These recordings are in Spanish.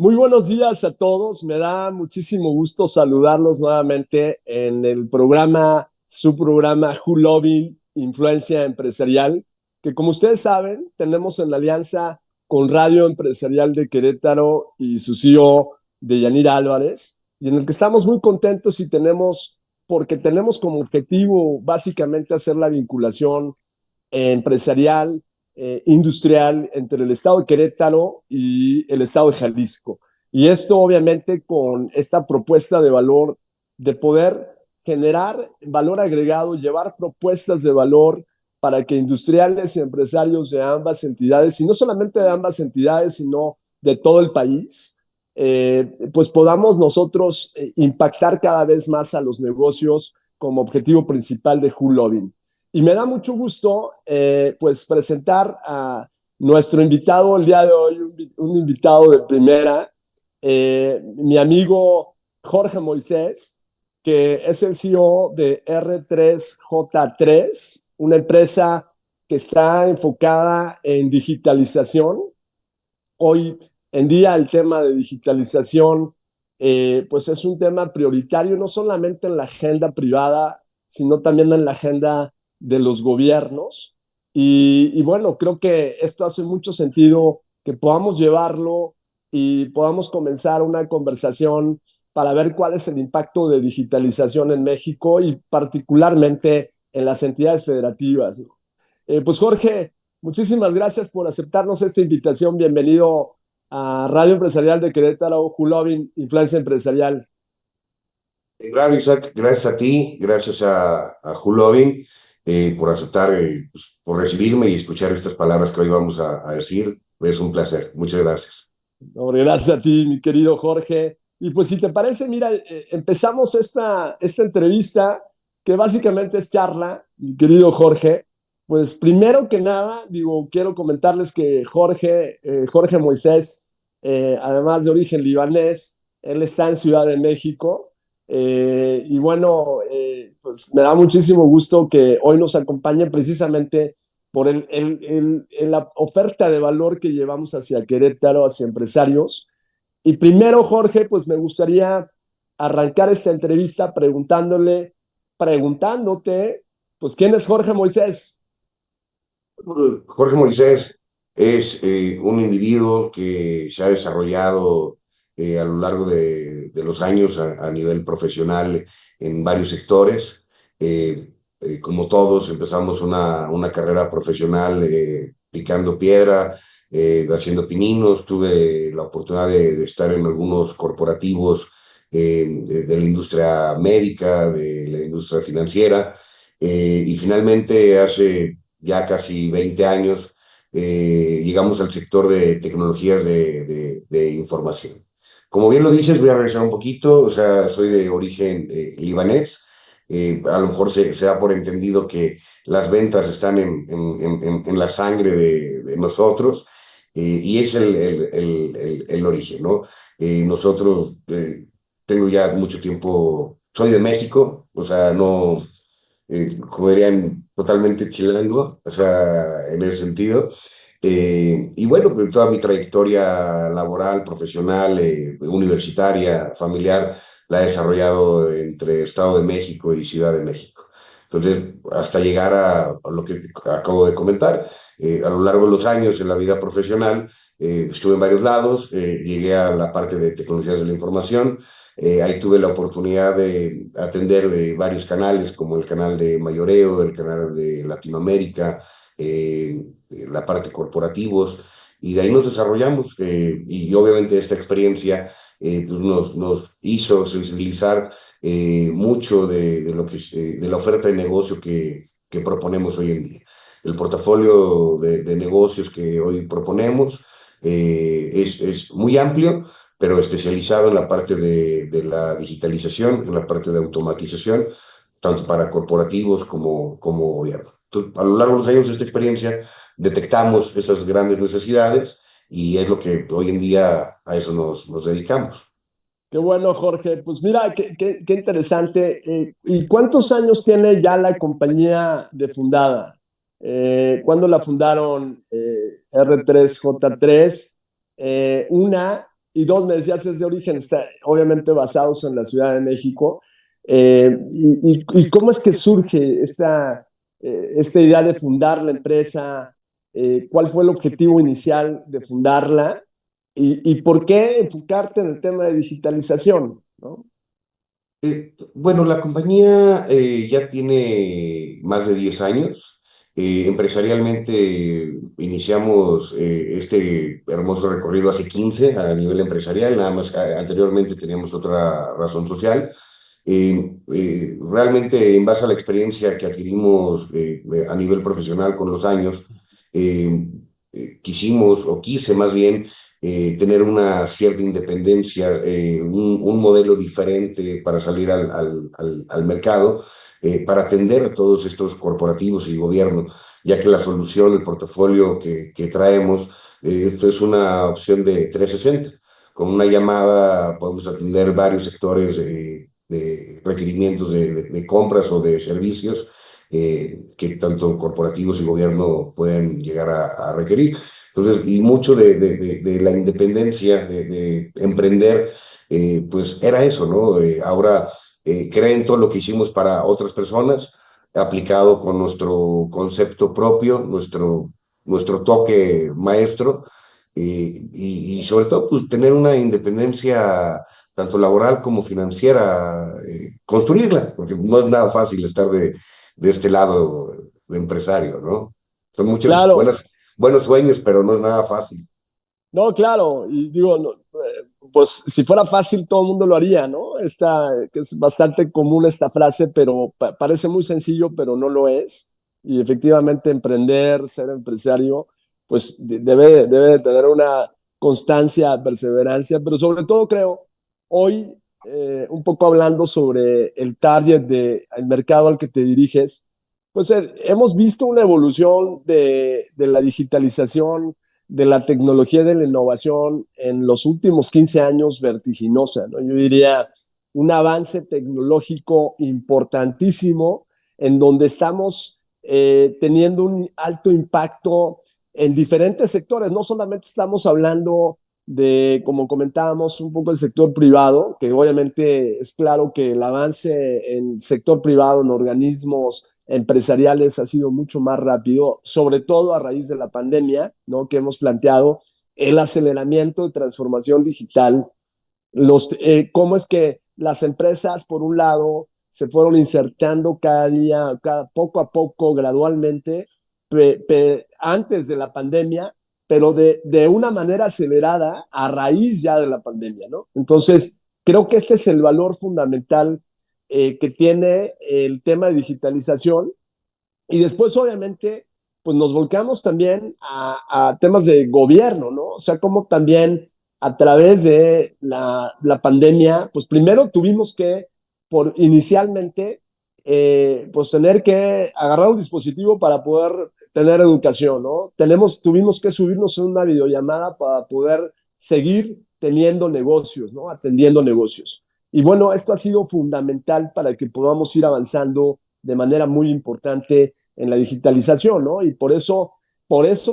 Muy buenos días a todos. Me da muchísimo gusto saludarlos nuevamente en el programa, su programa Who Loving Influencia Empresarial, que como ustedes saben, tenemos en la alianza con Radio Empresarial de Querétaro y su CEO de Yanira Álvarez, y en el que estamos muy contentos porque tenemos como objetivo básicamente hacer la vinculación empresarial, industrial entre el estado de Querétaro y el estado de Jalisco. Y esto obviamente con esta propuesta de valor de poder generar valor agregado, llevar propuestas de valor para que industriales y empresarios de ambas entidades, y no solamente de ambas entidades, sino de todo el país, pues podamos nosotros impactar cada vez más a los negocios como objetivo principal de Who Loving. Y me da mucho gusto pues presentar a nuestro invitado el día de hoy, un invitado de primera, mi amigo Jorge Moisés, que es el CEO de R3J3, una empresa que está enfocada en digitalización. Hoy en día el tema de digitalización pues es un tema prioritario, no solamente en la agenda privada, sino también en la agenda de los gobiernos. Y bueno, creo que esto hace mucho sentido que podamos llevarlo y podamos comenzar una conversación para ver cuál es el impacto de digitalización en México y particularmente en las entidades federativas. Pues Jorge, muchísimas gracias por aceptarnos esta invitación. Bienvenido a Radio Empresarial de Querétaro, Julovin, Influencia Empresarial. Claro, Isaac, gracias a ti, gracias a Hulovin por aceptar, pues, por recibirme y escuchar estas palabras que hoy vamos a decir. Es un placer. Muchas gracias. Gracias a ti, mi querido Jorge. Y pues si te parece, mira, empezamos esta entrevista que básicamente es charla, mi querido Jorge. Pues primero que nada, digo, quiero comentarles que Jorge Moisés, además de origen libanés, él está en Ciudad de México. Y bueno, pues me da muchísimo gusto que hoy nos acompañe precisamente por la oferta de valor que llevamos hacia Querétaro, hacia empresarios. Y primero, Jorge, pues me gustaría arrancar esta entrevista preguntándote, pues, ¿quién es Jorge Moisés? Jorge Moisés es un individuo que se ha desarrollado a lo largo de los años a nivel profesional en varios sectores. Como todos, empezamos una carrera profesional picando piedra, haciendo pininos. Tuve la oportunidad de estar en algunos corporativos de la industria médica, de la industria financiera. Y finalmente hace ya casi 20 años, llegamos al sector de tecnologías de información. Como bien lo dices, voy a regresar un poquito, o sea, soy de origen libanés. A lo mejor se da por entendido que las ventas están en la sangre de nosotros, y es el origen, ¿no? Nosotros, tengo ya mucho tiempo, soy de México, o sea, no, como dirían, totalmente chilango, o sea, en ese sentido. Y bueno, pues toda mi trayectoria laboral, profesional, universitaria, familiar, la he desarrollado entre Estado de México y Ciudad de México. Entonces, hasta llegar a lo que acabo de comentar, a lo largo de los años en la vida profesional, estuve en varios lados, llegué a la parte de tecnologías de la información. Ahí tuve la oportunidad de atender varios canales, como el canal de Mayoreo, el canal de Latinoamérica, la parte corporativos, y de ahí nos desarrollamos. Y obviamente esta experiencia pues nos hizo sensibilizar mucho de lo que de la oferta de negocio que proponemos hoy en día. El portafolio de negocios que hoy proponemos es muy amplio, pero especializado en la parte de la digitalización, en la parte de automatización, tanto para corporativos como gobierno. Entonces, a lo largo de los años de esta experiencia, detectamos estas grandes necesidades y es lo que hoy en día a eso nos dedicamos. Qué bueno, Jorge. Pues mira, qué interesante. ¿Y cuántos años tiene ya la compañía de fundada? ¿Cuándo la fundaron R3J3? Una. y dos, me decías, es de origen, está obviamente basados en la Ciudad de México. Y cómo es que surge esta idea de fundar la empresa? ¿Cuál fue el objetivo inicial de fundarla? ¿Y por qué enfocarte en el tema de digitalización, ¿no? Bueno, la compañía ya tiene más de 10 años. Empresarialmente iniciamos este hermoso recorrido hace 15 a nivel empresarial, nada más anteriormente teníamos otra razón social. Realmente en base a la experiencia que adquirimos a nivel profesional con los años, eh, quisimos, o quise más bien, tener una cierta independencia, un modelo diferente para salir al mercado, para atender a todos estos corporativos y gobierno, ya que la solución, el portafolio que traemos, es una opción de 360. Con una llamada podemos atender varios sectores de requerimientos de compras o de servicios que tanto corporativos y gobierno pueden llegar a requerir. Entonces, y mucho de la independencia, de emprender, pues era eso, ¿no? Ahora creen todo lo que hicimos para otras personas, aplicado con nuestro concepto propio, nuestro toque maestro, y sobre todo, pues tener una independencia tanto laboral como financiera, construirla, porque no es nada fácil estar de este lado de empresario, ¿no? Son muchas Claro, buenos sueños, pero no es nada fácil. no, claro, y digo, no, pues si fuera fácil todo el mundo lo haría, ¿no? Que es bastante común esta frase, pero parece muy sencillo, pero no lo es. Y efectivamente emprender, ser empresario, pues debe tener una constancia, perseverancia, pero sobre todo creo, hoy, un poco hablando sobre el target el mercado al que te diriges, pues hemos visto una evolución de la digitalización, de la tecnología y de la innovación en los últimos 15 años vertiginosa, ¿no? Yo diría un avance tecnológico importantísimo en donde estamos teniendo un alto impacto en diferentes sectores. No solamente estamos hablando de, como comentábamos, un poco el sector privado, que obviamente es claro que el avance en el sector privado, en organismos empresariales, ha sido mucho más rápido, sobre todo a raíz de la pandemia, ¿no? Que hemos planteado el aceleramiento de transformación digital, cómo es que las empresas, por un lado, se fueron insertando cada día, poco a poco, gradualmente, antes de la pandemia, pero de una manera acelerada a raíz ya de la pandemia, ¿no? Entonces, creo que este es el valor fundamental que tiene el tema de digitalización. Y después, obviamente, pues nos volcamos también a temas de gobierno, ¿no? O sea, como también a través de la pandemia, pues primero tuvimos que, inicialmente, pues tener que agarrar un dispositivo para poder tener educación, ¿no? Tuvimos que subirnos en una videollamada para poder seguir teniendo negocios, ¿no? Atendiendo negocios. Y bueno, esto ha sido fundamental para que podamos ir avanzando de manera muy importante en la digitalización, ¿no? Y por eso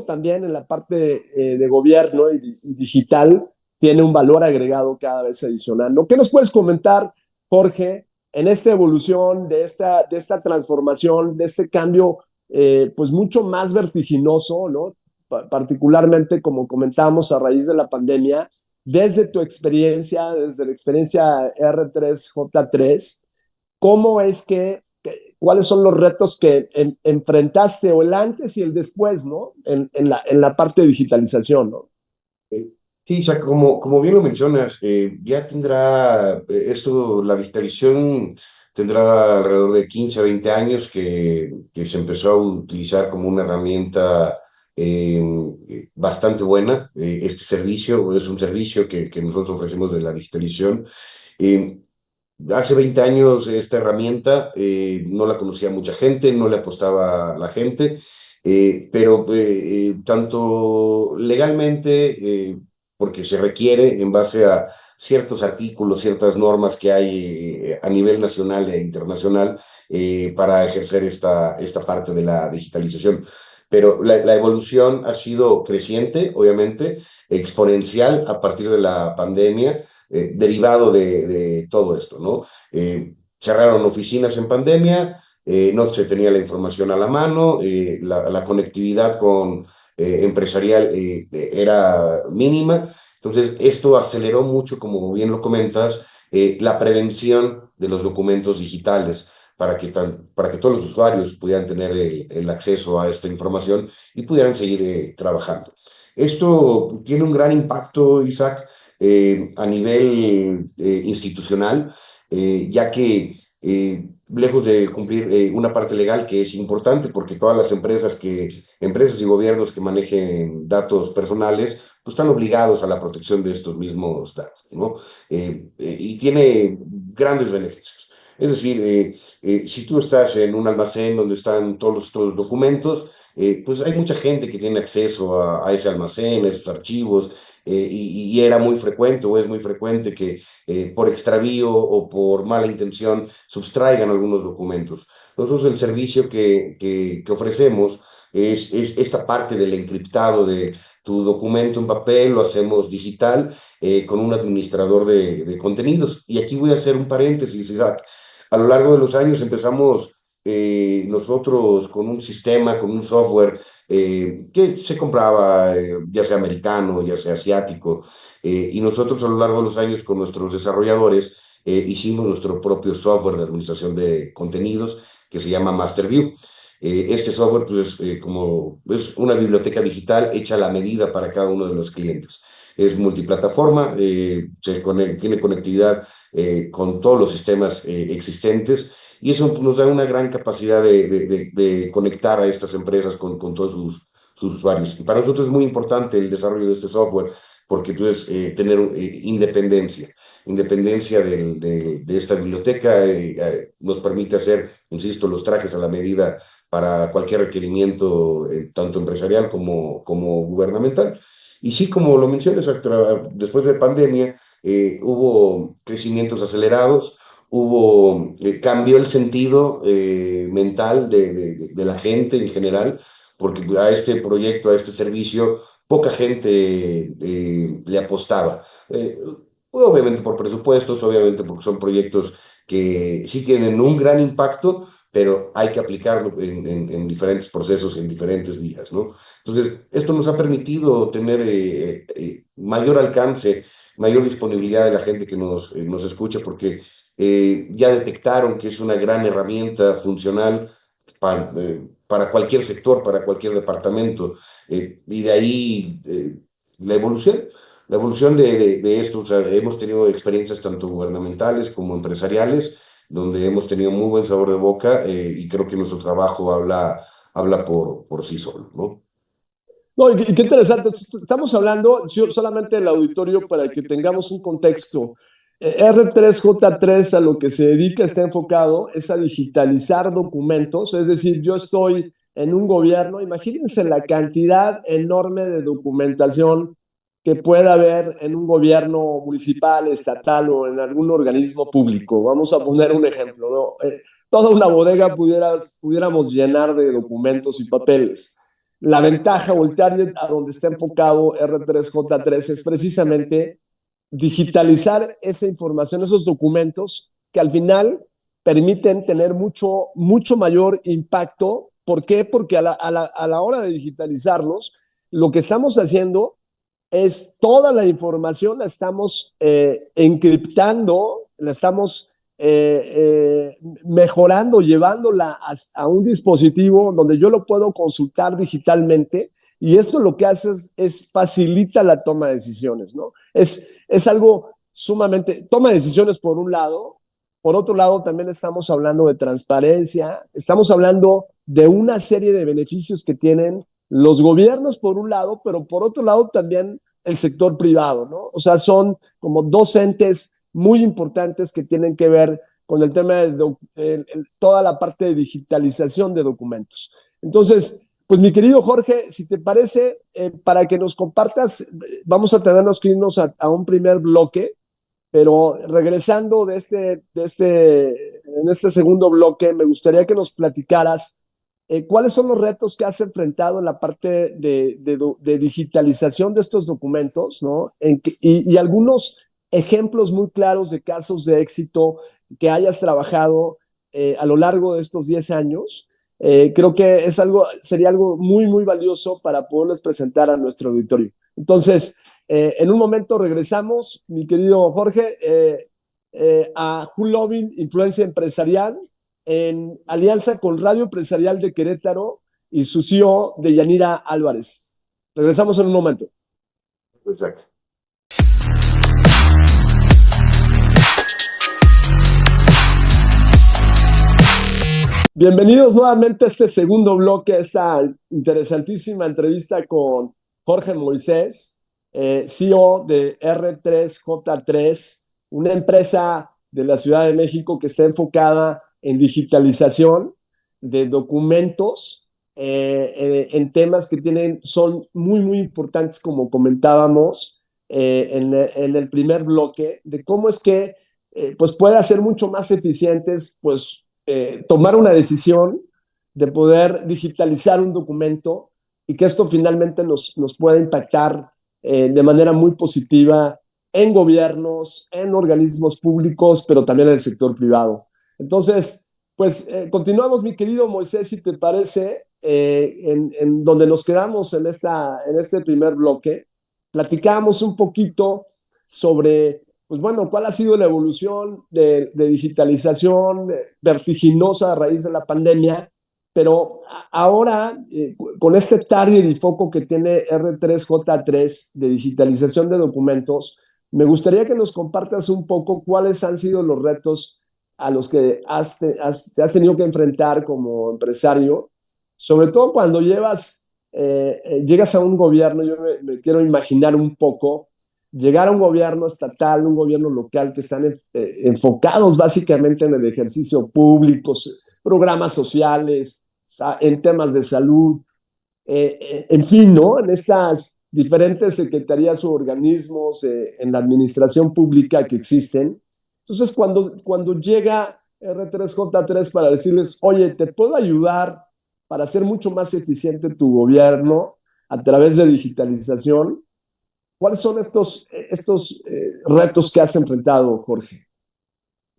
también en la parte de gobierno y digital tiene un valor agregado cada vez adicional, ¿no? ¿Qué nos puedes comentar, Jorge, en esta evolución, de esta transformación, de este cambio, pues mucho más vertiginoso, ¿no? Particularmente, como comentábamos, a raíz de la pandemia, desde tu experiencia, desde la experiencia R3J3, ¿cómo es cuáles son los retos que enfrentaste, o el antes y el después, ¿no? En la parte de digitalización, ¿no? Eh, Sí, Isaac, como bien lo mencionas, ya tendrá esto, la digitalización tendrá alrededor de 15 a 20 años que se empezó a utilizar como una herramienta bastante buena. Este servicio es un servicio que nosotros ofrecemos de la digitalización. Eh, Hace 20 años esta herramienta no la conocía mucha gente, no le apostaba a la gente, pero tanto legalmente, porque se requiere en base a ciertos artículos, ciertas normas que hay a nivel nacional e internacional para ejercer esta parte de la digitalización. pero la evolución ha sido creciente, obviamente, exponencial a partir de la pandemia, derivado de todo esto, ¿no? Cerraron oficinas en pandemia, no se tenía la información a la mano, la conectividad con empresarial era mínima. Entonces, esto aceleró mucho, como bien lo comentas, la prevención de los documentos digitales para que todos los usuarios pudieran tener el acceso a esta información y pudieran seguir trabajando. Esto tiene un gran impacto, Isaac, a nivel institucional, ya que lejos de cumplir una parte legal que es importante, porque todas las empresas y gobiernos que manejen datos personales, pues están obligados a la protección de estos mismos datos, ¿no? Y tiene grandes beneficios. Es decir, si tú estás en un almacén donde están todos los documentos, pues hay mucha gente que tiene acceso a ese almacén, a esos archivos, y era muy frecuente o es muy frecuente que por extravío o por mala intención sustraigan algunos documentos. Nosotros el servicio que ofrecemos es esta parte del encriptado de tu documento en papel, lo hacemos digital con un administrador de contenidos. Y aquí voy a hacer un paréntesis, Isaac. A lo largo de los años empezamos nosotros con un sistema, con un software que se compraba, ya sea americano, ya sea asiático, y nosotros a lo largo de los años con nuestros desarrolladores hicimos nuestro propio software de administración de contenidos que se llama MasterView. Este software pues, como es una biblioteca digital hecha a la medida para cada uno de los clientes. Es multiplataforma, tiene conectividad con todos los sistemas existentes y eso pues, nos da una gran capacidad de conectar a estas empresas con todos sus usuarios. Y para nosotros es muy importante el desarrollo de este software porque pues, tener independencia de esta biblioteca nos permite hacer, insisto, los trajes a la medida para cualquier requerimiento, tanto empresarial como gubernamental. Y sí, como lo mencionas, después de pandemia hubo crecimientos acelerados, cambió el sentido mental de la gente en general, porque a este proyecto, a este servicio, poca gente le apostaba. Obviamente por presupuestos, obviamente porque son proyectos que sí tienen un gran impacto, pero hay que aplicarlo en diferentes procesos, en diferentes vías, ¿no? Entonces, esto nos ha permitido tener mayor alcance, mayor disponibilidad de la gente que nos escucha, porque ya detectaron que es una gran herramienta funcional para cualquier sector, para cualquier departamento, y de ahí la evolución. La evolución de esto, o sea, hemos tenido experiencias tanto gubernamentales como empresariales, donde hemos tenido muy buen sabor de boca y creo que nuestro trabajo habla por sí solo, ¿no? No, y qué interesante. Estamos hablando solamente del auditorio para que tengamos un contexto. R3J3 a lo que se dedica, está enfocado, es a digitalizar documentos. Es decir, yo estoy en un gobierno, imagínense la cantidad enorme de documentación que pueda haber en un gobierno municipal, estatal o en algún organismo público. Vamos a poner un ejemplo, ¿no? Toda una bodega pudiéramos llenar de documentos y papeles. La ventaja o el target a donde está enfocado R3J3 es precisamente digitalizar esa información, esos documentos que al final permiten tener mucho mayor impacto. ¿Por qué? Porque a la hora de digitalizarlos, lo que estamos haciendo es toda la información la estamos encriptando, la estamos mejorando, llevándola a un dispositivo donde yo lo puedo consultar digitalmente y esto lo que hace es facilita la toma de decisiones, ¿no? Es algo sumamente, toma de decisiones por un lado, por otro lado también estamos hablando de transparencia, estamos hablando de una serie de beneficios que tienen los gobiernos por un lado, pero por otro lado también el sector privado, ¿no? O sea, son como dos entes muy importantes que tienen que ver con el tema de toda la parte de digitalización de documentos. Entonces, pues mi querido Jorge, si te parece, para que nos compartas, vamos a tenernos que irnos a un primer bloque, pero regresando en este segundo bloque, me gustaría que nos platicaras ¿cuáles son los retos que has enfrentado en la parte de digitalización de estos documentos, ¿no? Y algunos ejemplos muy claros de casos de éxito que hayas trabajado a lo largo de estos 10 años. Creo que sería algo muy, muy valioso para poderles presentar a nuestro auditorio. Entonces, en un momento regresamos, mi querido Jorge, a Hulovin, Influencia Empresarial, en alianza con Radio Empresarial de Querétaro y su CEO de Yanira Álvarez. Regresamos en un momento. Exacto. Bienvenidos nuevamente a este segundo bloque, a esta interesantísima entrevista con Jorge Moisés, CEO de R3J3, una empresa de la Ciudad de México que está enfocada en digitalización de documentos en temas que son muy, muy importantes, como comentábamos en el primer bloque, de cómo es que pues puede hacer mucho más eficientes pues tomar una decisión de poder digitalizar un documento y que esto finalmente nos pueda impactar de manera muy positiva en gobiernos, en organismos públicos, pero también en el sector privado. Entonces, pues continuamos, mi querido Moisés, si te parece, en donde nos quedamos en este primer bloque. Platicamos un poquito sobre pues bueno, ¿cuál ha sido la evolución de digitalización vertiginosa a raíz de la pandemia? Pero ahora, con este target y foco que tiene R3J3 de digitalización de documentos, me gustaría que nos compartas un poco cuáles han sido los retos a los que te has tenido que enfrentar como empresario, sobre todo cuando llegas a un gobierno. Yo me quiero imaginar un poco llegar a un gobierno estatal, un gobierno local que están enfocados básicamente en el ejercicio público, programas sociales, en temas de salud, en fin, ¿no? En estas diferentes secretarías o organismos en la administración pública que existen. Entonces, cuando llega R3J3 para decirles, oye, te puedo ayudar para hacer mucho más eficiente tu gobierno a través de digitalización. ¿Cuáles son estos retos que has enfrentado, Jorge?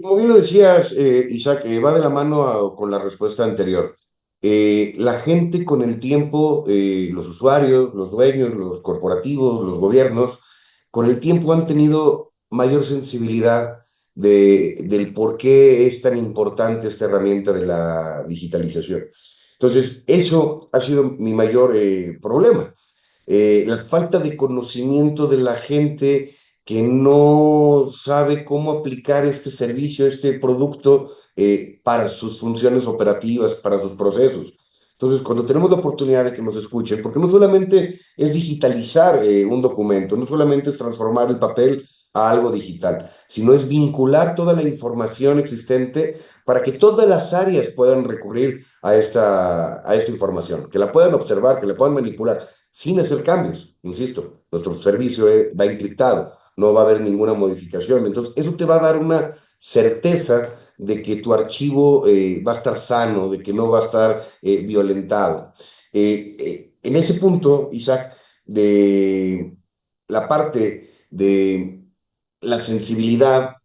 Como bien lo decías, Isaac, va de la mano con la respuesta anterior. La gente con el tiempo, los usuarios, los dueños, los corporativos, los gobiernos, con el tiempo han tenido mayor sensibilidad del por qué es tan importante esta herramienta de la digitalización. Entonces, eso ha sido mi mayor problema. La falta de conocimiento de la gente que no sabe cómo aplicar este servicio, este producto para sus funciones operativas, para sus procesos. Entonces, cuando tenemos la oportunidad de que nos escuchen, porque no solamente es digitalizar un documento, no solamente es transformar el papel a algo digital, sino es vincular toda la información existente para que todas las áreas puedan recurrir a esta información, que la puedan observar, que la puedan manipular sin hacer cambios. Insisto, nuestro servicio va encriptado, no va a haber ninguna modificación. Entonces, eso te va a dar una certeza de que tu archivo va a estar sano, de que no va a estar violentado. En ese punto, Isaac, de la parte de la sensibilidad,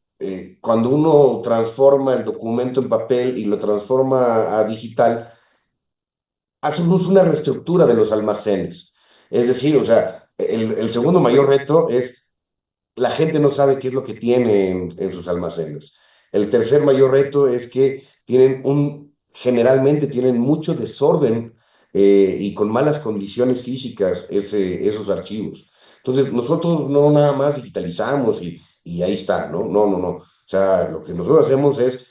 cuando uno transforma el documento en papel y lo transforma a digital, hacemos una reestructura de los almacenes. Es decir, o sea, el segundo mayor reto es la gente no sabe qué es lo que tiene en sus almacenes. El tercer mayor reto es que generalmente tienen mucho desorden y con malas condiciones físicas esos archivos. Entonces, nosotros no nada más digitalizamos y ahí está, ¿no? No, no, no. O sea, lo que nosotros hacemos es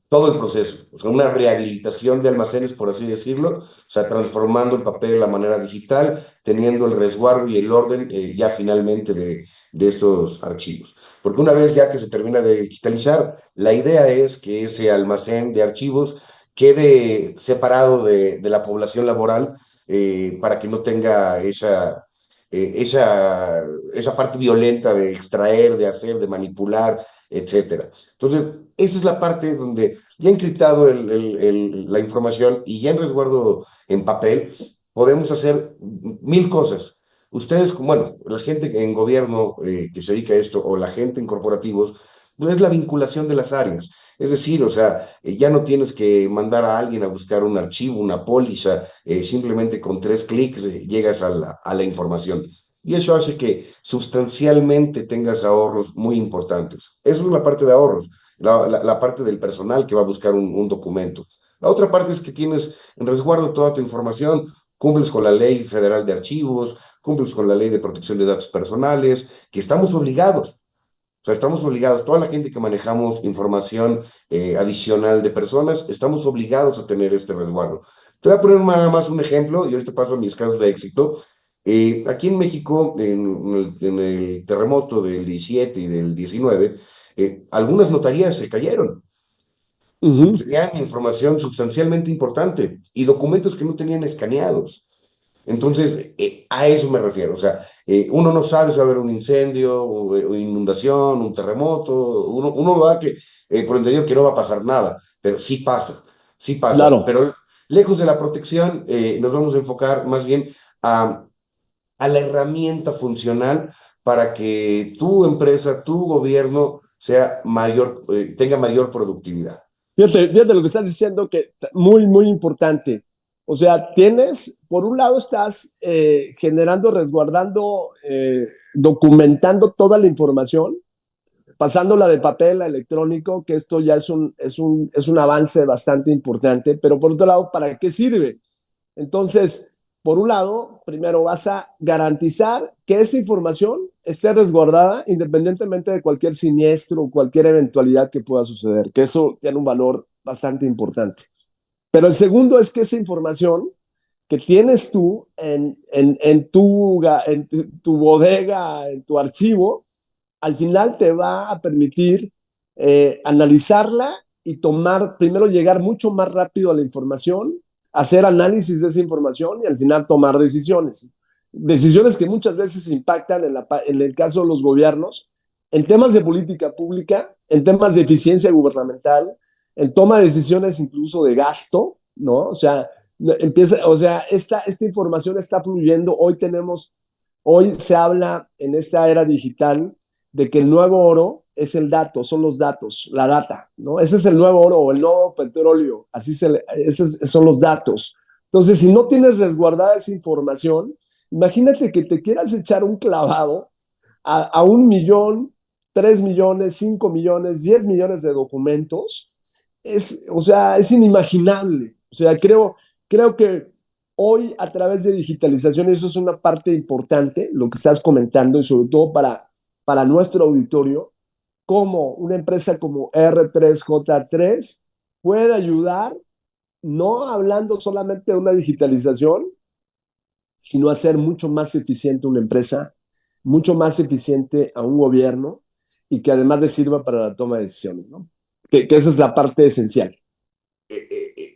todo el proceso, o sea, una rehabilitación de almacenes, por así decirlo, o sea, transformando el papel de la manera digital, teniendo el resguardo y el orden ya finalmente de estos archivos. Porque una vez ya que se termina de digitalizar, la idea es que ese almacén de archivos quede separado de la población laboral para que no tenga esa parte violenta de extraer, de hacer, de manipular etcétera. Entonces, esa es la parte donde ya encriptado la información y ya en resguardo en papel, podemos hacer mil cosas. Ustedes, bueno, la gente en gobierno que se dedica a esto o la gente en corporativos, pues es la vinculación de las áreas. Es decir, o sea, ya no tienes que mandar a alguien a buscar un archivo, una póliza, simplemente con 3 clics llegas a la información. Y eso hace que sustancialmente tengas ahorros muy importantes. Eso es la parte de ahorros, la parte del personal que va a buscar un documento. La otra parte es que tienes en resguardo toda tu información, cumples con la ley federal de archivos, cumples con la ley de protección de datos personales, que estamos obligados. O sea, estamos obligados, toda la gente que manejamos información adicional de personas, estamos obligados a tener este resguardo. Te voy a poner nada más un ejemplo y ahorita paso a mis casos de éxito. Aquí en México, en el terremoto del 17 y del 19, algunas notarías se cayeron. Ujú. Tenían información sustancialmente importante y documentos que no tenían escaneados. Entonces, a eso me refiero. O sea, uno no sabe si va a haber un incendio, o inundación, un terremoto. Uno lo da que, por entendido que no va a pasar nada, pero sí pasa, sí pasa. Claro. Pero lejos de la protección, nos vamos a enfocar más bien a la herramienta funcional para que tu empresa, tu gobierno sea mayor, tenga mayor productividad. Fíjate lo que estás diciendo, que muy, muy importante. O sea, tienes, por un lado estás generando, resguardando, documentando toda la información, pasándola de papel a electrónico, que esto ya es un avance bastante importante, pero por otro lado, ¿para qué sirve? Entonces, por un lado, primero vas a garantizar que esa información esté resguardada independientemente de cualquier siniestro o cualquier eventualidad que pueda suceder, que eso tiene un valor bastante importante. Pero el segundo es que esa información que tienes tú en tu bodega, en tu archivo, al final te va a permitir analizarla y tomar, primero llegar mucho más rápido a la información, hacer análisis de esa información y al final tomar decisiones. Decisiones que muchas veces impactan en el caso de los gobiernos, en temas de política pública, en temas de eficiencia gubernamental, en toma de decisiones incluso de gasto, ¿no? Esta información está fluyendo. Hoy se habla en esta era digital de que el nuevo oro es el dato, son los datos, la data, ¿no? Ese es el nuevo oro o el nuevo petróleo, esos son los datos. Entonces, si no tienes resguardada esa información, imagínate que te quieras echar un clavado a 1 millón, 3 millones, 5 millones, 10 millones de documentos. O sea, es inimaginable. O sea, creo que hoy a través de digitalización, eso es una parte importante, lo que estás comentando, y sobre todo para nuestro auditorio, cómo una empresa como R3J3 puede ayudar, no hablando solamente de una digitalización, sino hacer mucho más eficiente una empresa, mucho más eficiente a un gobierno y que además le sirva para la toma de decisiones, ¿no? Que esa es la parte esencial.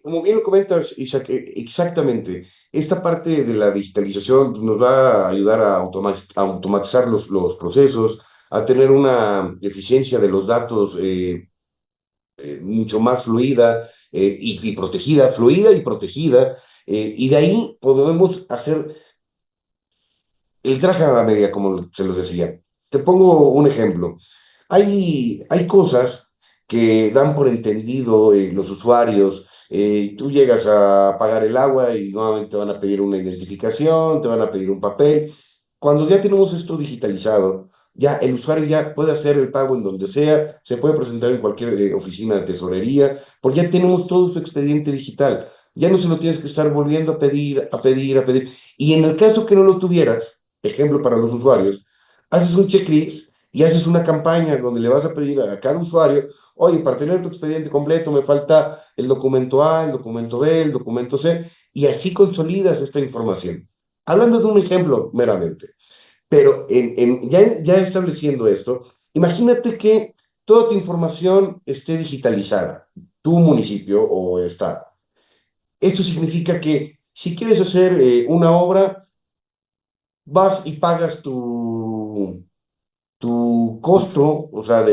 Como bien lo comentas, Isaac, exactamente, esta parte de la digitalización nos va a ayudar a automatizar los procesos, a tener una eficiencia de los datos mucho más y protegida, fluida y protegida, y de ahí podemos hacer el traje a la medida, como se los decía. Te pongo un ejemplo. Hay cosas que dan por entendido los usuarios. Tú llegas a pagar el agua y nuevamente te van a pedir una identificación, te van a pedir un papel. Cuando ya tenemos esto digitalizado, ya el usuario ya puede hacer el pago en donde sea, se puede presentar en cualquier oficina de tesorería, porque ya tenemos todo su expediente digital. Ya no se lo tienes que estar volviendo a pedir, a pedir, a pedir. Y en el caso que no lo tuvieras, ejemplo para los usuarios, haces un checklist y haces una campaña donde le vas a pedir a cada usuario, oye, para tener tu expediente completo me falta el documento A, el documento B, el documento C, y así consolidas esta información. Hablando de un ejemplo meramente, pero ya estableciendo esto, imagínate que toda tu información esté digitalizada, tu municipio o estado. Esto significa que si quieres hacer una obra, vas y pagas tu costo, o sea,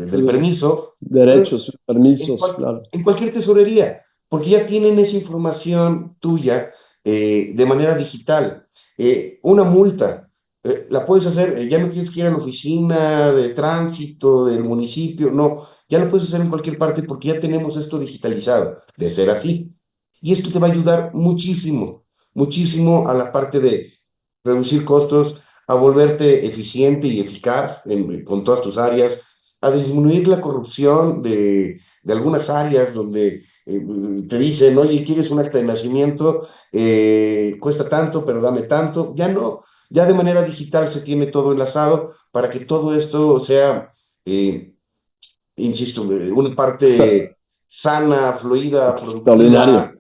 del permiso, derechos, en, permisos, claro. en cualquier tesorería, porque ya tienen esa información tuya de manera digital. Una multa, la puedes hacer, ya no tienes que ir a la oficina de tránsito del municipio, no, ya lo puedes hacer en cualquier parte porque ya tenemos esto digitalizado, de ser así. Y esto te va a ayudar muchísimo, muchísimo a la parte de reducir costos, a volverte eficiente y eficaz con todas tus áreas, a disminuir la corrupción de algunas áreas donde te dicen, oye, ¿quieres un acta de nacimiento? Cuesta tanto, pero dame tanto. Ya no, ya de manera digital se tiene todo enlazado para que todo esto sea, eh, insisto, una Exa- parte sana, fluida, productiva, Extraordinario,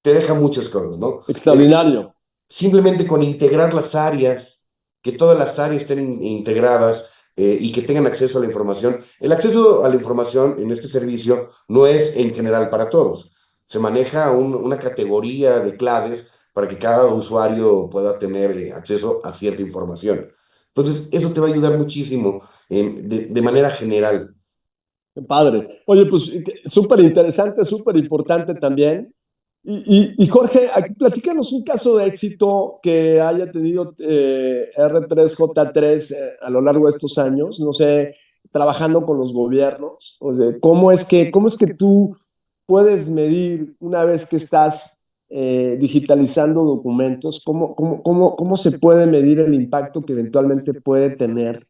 te deja muchas cosas, ¿no? extraordinario. Simplemente con integrar las áreas, que todas las áreas estén integradas y que tengan acceso a la información. El acceso a la información en este servicio no es en general para todos. Se maneja una categoría de claves para que cada usuario pueda tener acceso a cierta información. Entonces, eso te va a ayudar muchísimo de manera general. Qué padre. Oye, pues súper interesante, súper importante también. Y Jorge, aquí platícanos un caso de éxito que haya tenido R3J3 a lo largo de estos años, no sé, trabajando con los gobiernos. O sea, cómo es que tú puedes medir una vez que estás digitalizando documentos, cómo se puede medir el impacto que eventualmente puede tener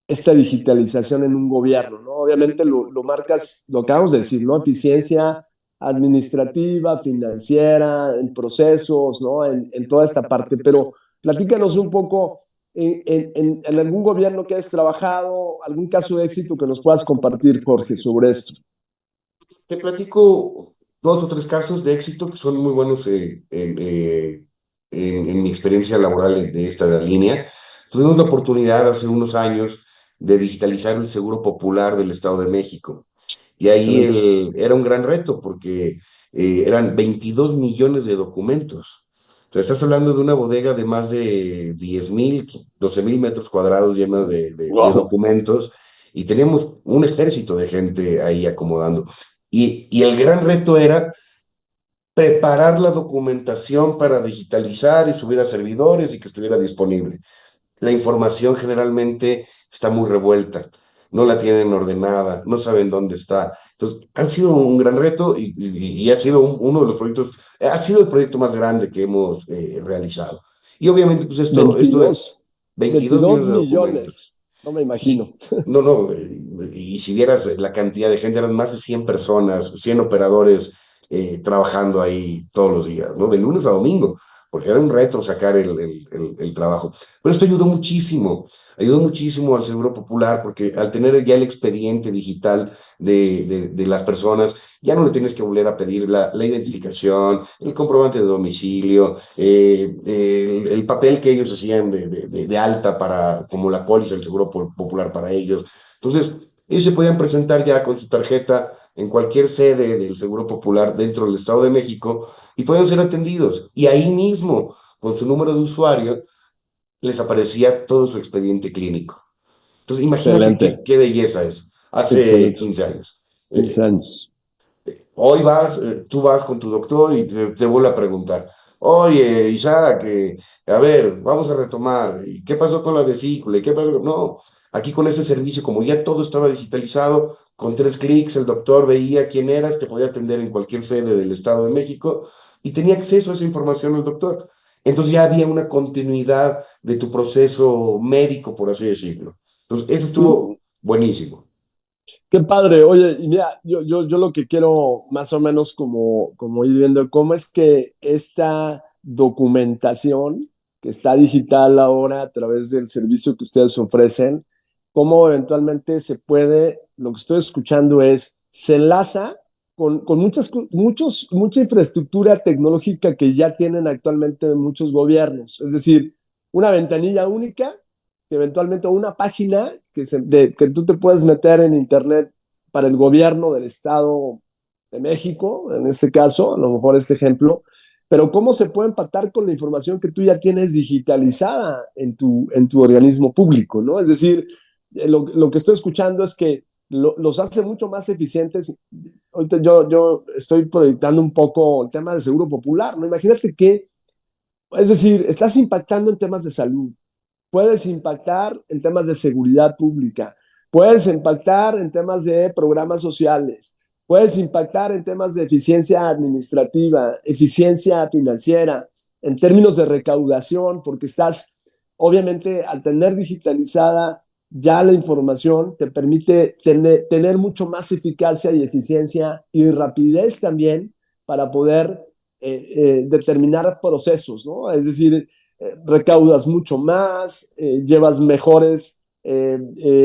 esta digitalización en un gobierno, ¿no? Obviamente lo marcas, lo acabamos de decir, ¿no? Eficiencia administrativa, financiera, en procesos, ¿no? En toda esta parte, pero platícanos un poco en algún gobierno que has trabajado, algún caso de éxito que nos puedas compartir, Jorge, sobre esto. Te platico dos o tres casos de éxito que son muy buenos en mi experiencia laboral de esta línea. Tuvimos la oportunidad hace unos años de digitalizar el Seguro Popular del Estado de México. Y ahí Excelente. era un gran reto porque eran 22 millones de documentos. Entonces, estás hablando de una bodega de más de 10,000, 12,000 metros cuadrados llenas de Wow. documentos y teníamos un ejército de gente ahí acomodando. Y el gran reto era preparar la documentación para digitalizar y subir a servidores y que estuviera disponible. La información generalmente está muy revuelta, no la tienen ordenada, no saben dónde está. Entonces, han sido un gran reto y ha sido uno de los proyectos, ha sido el proyecto más grande que hemos realizado. Y obviamente, pues esto de 22, 22 22 millones de documentos. millones. No me imagino. Y no, no, y si vieras la cantidad de gente, eran más de 100 personas, 100 operadores trabajando ahí todos los días, ¿no? De lunes a domingo, porque era un reto sacar el trabajo. Pero esto ayudó muchísimo al Seguro Popular, porque al tener ya el expediente digital de las personas, ya no le tienes que volver a pedir la identificación, el comprobante de domicilio, el papel que ellos hacían de alta para, como la póliza del Seguro Popular para ellos. Entonces, ellos se podían presentar ya con su tarjeta en cualquier sede del Seguro Popular dentro del Estado de México y podían ser atendidos. Y ahí mismo, con su número de usuario, les aparecía todo su expediente clínico. Entonces, imagínate Excelente, qué belleza es. Hace excelente. 15 años. 15 Eh, años. Hoy tú vas con tu doctor y te vuelve a preguntar, oye, Isaac, a ver, vamos a retomar, ¿y qué pasó con la vesícula? ¿Y qué pasó? No, aquí con este servicio, como ya todo estaba digitalizado, con 3 clics el doctor veía quién eras, te podía atender en cualquier sede del Estado de México y tenía acceso a esa información el doctor. Entonces ya había una continuidad de tu proceso médico, por así decirlo. Entonces, eso estuvo buenísimo. Qué padre. Oye, y mira, yo lo que quiero más o menos como ir viendo cómo es que esta documentación que está digital ahora a través del servicio que ustedes ofrecen, cómo eventualmente se puede, lo que estoy escuchando es, se enlaza con mucha infraestructura tecnológica que ya tienen actualmente muchos gobiernos. Es decir, una ventanilla única que eventualmente una página que tú te puedes meter en internet para el gobierno del Estado de México, en este caso, a lo mejor este ejemplo, pero cómo se puede empatar con la información que tú ya tienes digitalizada en tu organismo público, ¿no? Es decir, lo que estoy escuchando es que los hace mucho más eficientes. Ahorita yo estoy proyectando un poco el tema del seguro popular, ¿no? Imagínate que, es decir, estás impactando en temas de salud, puedes impactar en temas de seguridad pública, puedes impactar en temas de programas sociales, puedes impactar en temas de eficiencia administrativa, eficiencia financiera, en términos de recaudación, porque estás, obviamente, al tener digitalizada ya la información, te permite tener mucho más eficacia y eficiencia y rapidez también para poder determinar procesos, ¿no? Es decir, recaudas mucho más, llevas mejores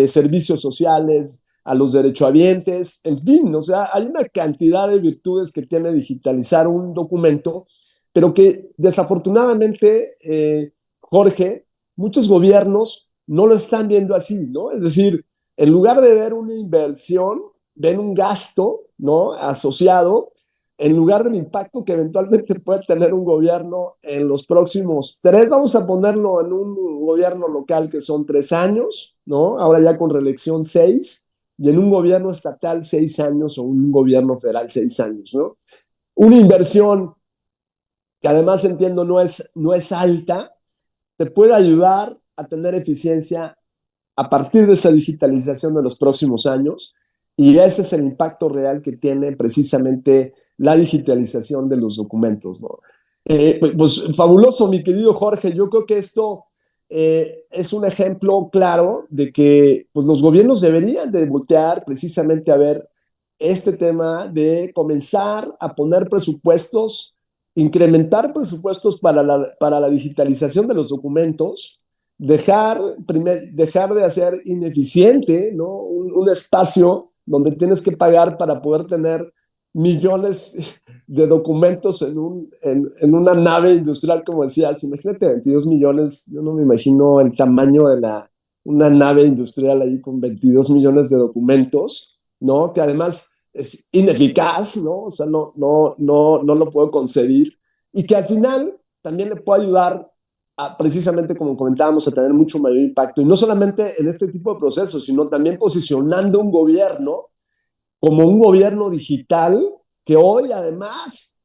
servicios sociales a los derechohabientes, en fin, o sea, hay una cantidad de virtudes que tiene digitalizar un documento, pero que desafortunadamente, Jorge, muchos gobiernos no lo están viendo así, ¿no? Es decir, en lugar de ver una inversión, ven un gasto, ¿no? Asociado en lugar del impacto que eventualmente puede tener un gobierno en los próximos tres, vamos a ponerlo en un gobierno local que son 3 años, ¿no? Ahora ya con reelección 6, y en un gobierno estatal 6 años o un gobierno federal 6 años, ¿no? Una inversión que además entiendo no es alta, te puede ayudar a tener eficiencia a partir de esa digitalización de los próximos años, y ese es el impacto real que tiene precisamente la digitalización de los documentos, ¿no? Pues fabuloso, mi querido Jorge. Yo creo que esto es un ejemplo claro de que pues, los gobiernos deberían de voltear precisamente a ver este tema de comenzar a poner presupuestos, incrementar presupuestos para la digitalización de los documentos, dejar de hacer ineficiente, ¿no? Un espacio donde tienes que pagar para poder tener millones de documentos en una nave industrial, como decías. Imagínate 22 millones, yo no me imagino el tamaño de una nave industrial ahí con 22 millones de documentos, ¿no? Que además es ineficaz, ¿no? O sea, no lo puedo concebir. Y que al final también le puede ayudar precisamente como comentábamos, a tener mucho mayor impacto. Y no solamente en este tipo de procesos, sino también posicionando un gobierno como un gobierno digital, que hoy además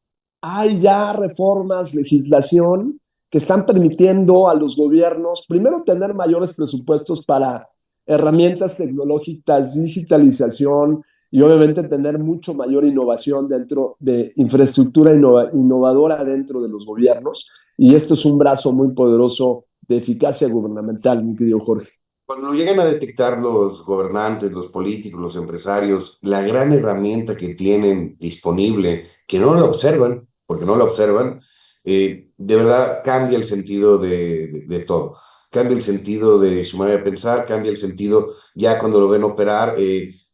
hay ya reformas, legislación que están permitiendo a los gobiernos, primero, tener mayores presupuestos para herramientas tecnológicas, digitalización y obviamente tener mucho mayor innovación dentro de infraestructura innovadora dentro de los gobiernos. Y esto es un brazo muy poderoso de eficacia gubernamental, mi querido Jorge. Cuando llegan a detectar los gobernantes, los políticos, los empresarios, la gran herramienta que tienen disponible, que no la observan, porque no la observan, de verdad cambia el sentido de todo. Cambia el sentido de su manera de pensar, cambia el sentido ya cuando lo ven operar,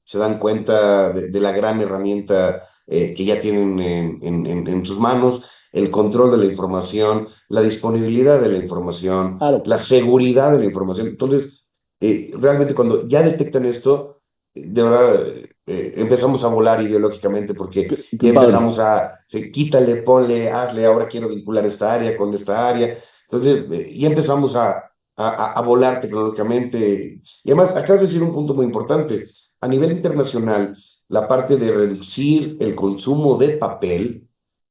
se dan cuenta de la gran herramienta que ya tienen en sus manos, el control de la información, la disponibilidad de la información, Claro, la seguridad de la información. Entonces, realmente cuando ya detectan esto, de verdad empezamos a volar ideológicamente porque qué ya padre. empezamos a, quítale, ponle, hazle, ahora quiero vincular esta área con esta área. Entonces, ya empezamos a volar tecnológicamente. Y además, acabas de decir un punto muy importante. A nivel internacional, la parte de reducir el consumo de papel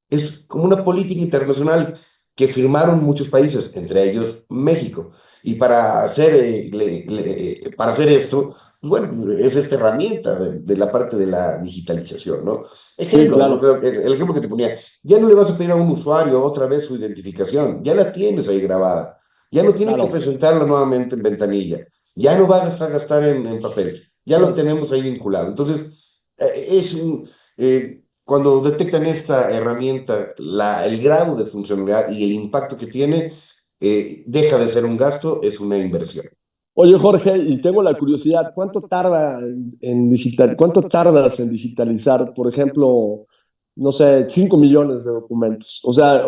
es como una política internacional que firmaron muchos países, entre ellos México. Y para hacer esto, pues bueno, es esta herramienta de la parte de la digitalización, ¿no? Sí, Ejemplo, ¿no? claro, El ejemplo que te ponía, ya no le vas a pedir a un usuario otra vez su identificación, ya la tienes ahí grabada, ya no tiene que claro. presentarla nuevamente en ventanilla, ya no vas a gastar en papel, ya lo tenemos ahí vinculado. Entonces, cuando detectan esta herramienta, el grado de funcionalidad y el impacto que tiene, deja de ser un gasto, es una inversión. Oye, Jorge, y tengo la curiosidad, cuánto tardas en digitalizar, por ejemplo, no sé, 5 millones de documentos? O sea,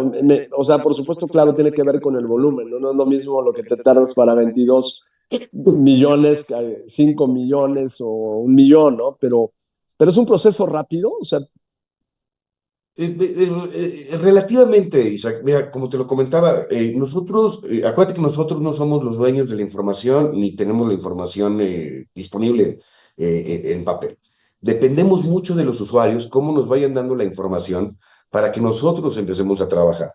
por supuesto, claro, tiene que ver con el volumen, ¿no? No es lo mismo lo que te tardas para 22 millones que 5 millones o 1 millón, ¿no? Pero es un proceso rápido, o sea, Relativamente, Isaac, mira, como te lo comentaba, nosotros, acuérdate que nosotros no somos los dueños de la información ni tenemos la información disponible en papel. Dependemos mucho de los usuarios, cómo nos vayan dando la información para que nosotros empecemos a trabajar.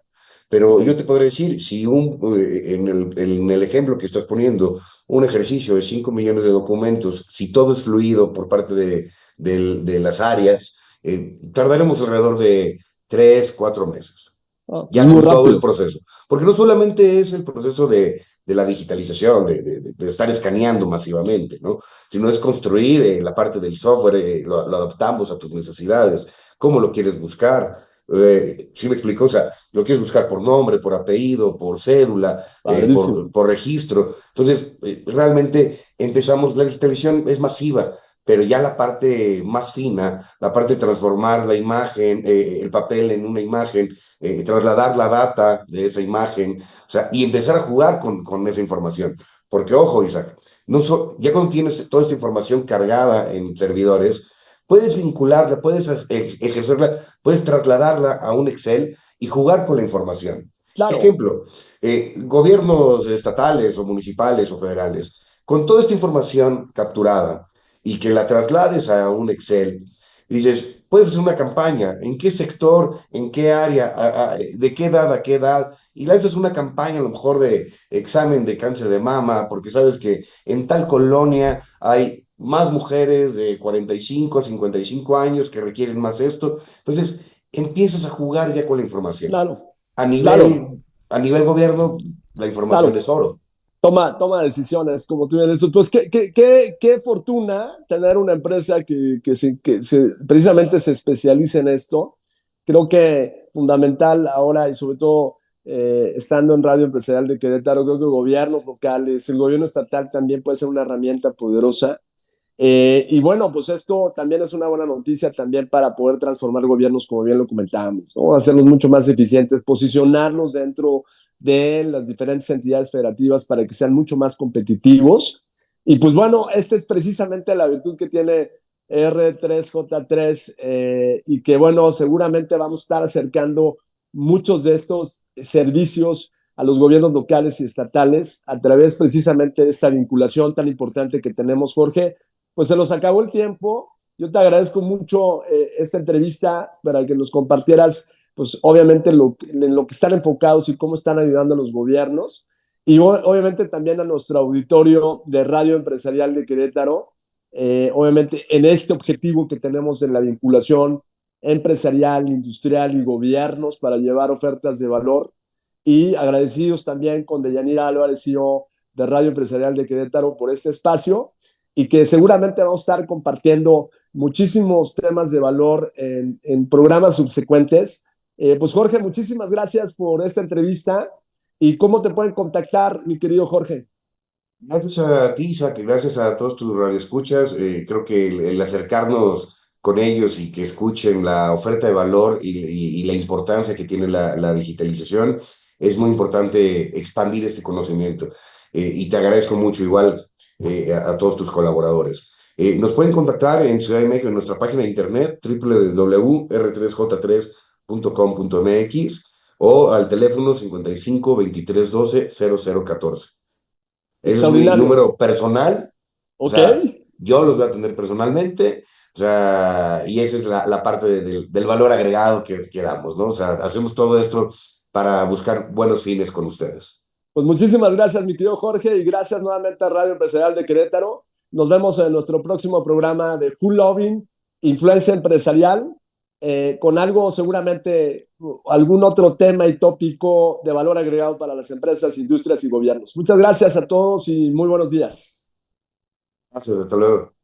Pero Ok, yo te podré decir, si en el ejemplo que estás poniendo, un ejercicio de 5 millones de documentos, si todo es fluido por parte de las áreas, tardaremos alrededor de 3, 4 meses, pues ya muy con todo el rápido. proceso. Porque no solamente es el proceso de la digitalización, de estar escaneando masivamente, ¿no? Sino es construir la parte del software, lo adaptamos a tus necesidades, cómo lo quieres buscar. ¿Sí me explico? O sea, lo quieres buscar por nombre, por apellido, por cédula, Padrísimo. por registro. Entonces, realmente empezamos, la digitalización es masiva, pero ya la parte más fina, la parte de transformar la imagen, el papel en una imagen, trasladar la data de esa imagen, o sea, y empezar a jugar con esa información. Porque, ojo, Isaac, ya cuando tienes toda esta información cargada en servidores, puedes vincularla, puedes ejercerla, puedes trasladarla a un Excel y jugar con la información. Claro, Ejemplo, gobiernos estatales o municipales o federales, con toda esta información capturada, y que la traslades a un Excel, y dices, puedes hacer una campaña, ¿en qué sector, en qué área, de qué edad a qué edad? Y lanzas una campaña a lo mejor de examen de cáncer de mama, porque sabes que en tal colonia hay más mujeres de 45 a 55 años que requieren más esto. Entonces, empiezas a jugar ya con la información. claro, A claro, nivel, a nivel gobierno, la información es claro. oro. Toma decisiones, como tú bien dices. Pues qué fortuna tener una empresa precisamente se especialice en esto. Creo que fundamental ahora y sobre todo estando en Radio Empresarial de Querétaro, creo que gobiernos locales, el gobierno estatal también puede ser una herramienta poderosa. Y bueno, pues esto también es una buena noticia también para poder transformar gobiernos, como bien lo comentábamos, ¿no? Hacerlos mucho más eficientes, posicionarlos dentro de las diferentes entidades federativas para que sean mucho más competitivos. Y pues bueno, esta es precisamente la virtud que tiene R3J3 y que bueno, seguramente vamos a estar acercando muchos de estos servicios a los gobiernos locales y estatales a través precisamente de esta vinculación tan importante que tenemos, Jorge. Pues se nos acabó el tiempo. Yo te agradezco mucho esta entrevista para que nos compartieras, pues obviamente en lo que están enfocados y cómo están ayudando a los gobiernos. Y obviamente también a nuestro auditorio de Radio Empresarial de Querétaro, obviamente en este objetivo que tenemos en la vinculación empresarial, industrial y gobiernos para llevar ofertas de valor. Y agradecidos también con Deyanira Álvarez, CEO de Radio Empresarial de Querétaro, por este espacio y que seguramente vamos a estar compartiendo muchísimos temas de valor en programas subsecuentes. Pues Jorge, muchísimas gracias por esta entrevista y cómo te pueden contactar, mi querido Jorge. Gracias a ti, Isaac, y gracias a todos tus radioescuchas. Creo que el acercarnos con ellos y que escuchen la oferta de valor y la importancia que tiene la digitalización es muy importante expandir este conocimiento. Y te agradezco mucho igual a todos tus colaboradores. Nos pueden contactar en Ciudad de México en nuestra página de internet www.r3j3.com.mx o al teléfono 55 23 12 0014. Ese es mi Extraordinario. número personal, o Ok. sea, yo los voy a atender personalmente, o sea, y esa es la parte del valor agregado que damos, ¿no? O sea, hacemos todo esto para buscar buenos fines con ustedes. Pues muchísimas gracias, mi querido Jorge, y gracias nuevamente a Radio Empresarial de Querétaro. Nos vemos en nuestro próximo programa de Full Loving, Influencia Empresarial, con algo seguramente, algún otro tema y tópico de valor agregado para las empresas, industrias y gobiernos. Muchas gracias a todos y muy buenos días. Gracias, hasta luego.